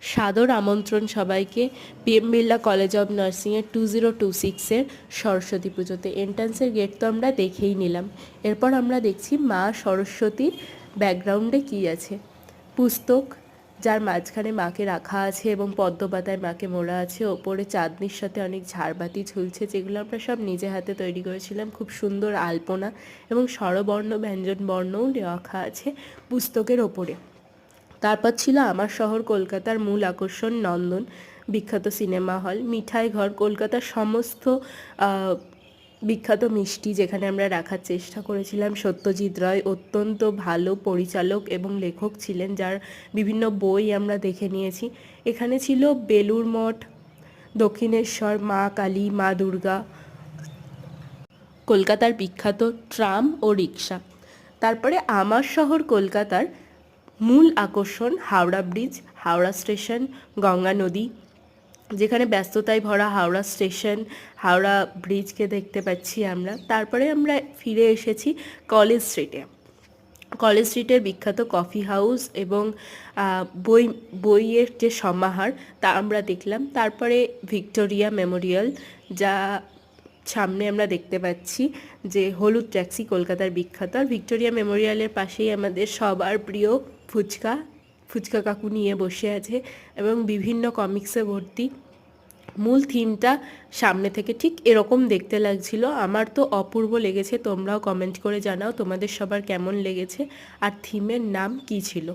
সাদর আমন্ত্রণ সবাইকে PM বিড়লা কলেজ অফ নার্সিংয়ের 2026-এর সরস্বতী পুজোতে। এন্ট্রান্সের গেট তো আমরা দেখেই নিলাম। এরপর আমরা দেখছি মা সরস্বতীর ব্যাকগ্রাউন্ডে কী আছে। পুস্তক, যার মাঝখানে মাকে রাখা আছে এবং পদ্মপাতায় মাকে মোড়া আছে। ওপরে চাঁদনির সাথে অনেক ঝাড়বাতি ঝুলছে, যেগুলো আমরা সব নিজে হাতে তৈরি করেছিলাম। খুব সুন্দর আলপনা এবং স্বরবর্ণ ব্যঞ্জন বর্ণও রাখা আছে পুস্তকের ওপরে। তারপর ছিল আমার শহর কলকাতার মূল আকর্ষণ নন্দন, বিখ্যাত সিনেমা হল, মিঠাই ঘর, কলকাতার সমস্ত বিখ্যাত মিষ্টি যেখানে আমরা রাখার চেষ্টা করেছিলাম। সত্যজিৎ রায় অত্যন্ত ভালো পরিচালক এবং লেখক ছিলেন, যার বিভিন্ন বই আমরা দেখে নিয়েছি। এখানে ছিল বেলুড় মঠ, দক্ষিণেশ্বর, মা কালী, মা দুর্গা, কলকাতার বিখ্যাত ট্রাম ও রিক্সা। তারপরে আমার শহর কলকাতার মূল আকর্ষণ হাওড়া ব্রিজ, হাওড়া স্টেশন, গঙ্গা নদী, যেখানে ব্যস্ততায় ভরা হাওড়া স্টেশন, হাওড়া ব্রিজকে দেখতে পাচ্ছি আমরা। তারপরে আমরা ফিরে এসেছি কলেজ স্ট্রিটে। কলেজ স্ট্রিটের বিখ্যাত কফি হাউস এবং বইয়ের যে সমাহার তা আমরা দেখলাম। তারপরে ভিক্টোরিয়া মেমোরিয়াল, যা সামনে আমরা দেখতে পাচ্ছি যে হলুদ ট্যাক্সি কলকাতার বিখ্যাত। আর ভিক্টোরিয়া মেমোরিয়ালের পাশেই আমাদের সবার প্রিয় ফুচকা কাকু নিয়ে বসে আছে এবং বিভিন্ন কমিক্সে ভর্তি। মূল থিমটা সামনে থেকে ঠিক এরকম দেখতে লাগছিল। আমার তো অপূর্ব লেগেছে, তোমরাও কমেন্ট করে জানাও তোমাদের সবার কেমন লেগেছে আর থিমের নাম কী ছিল।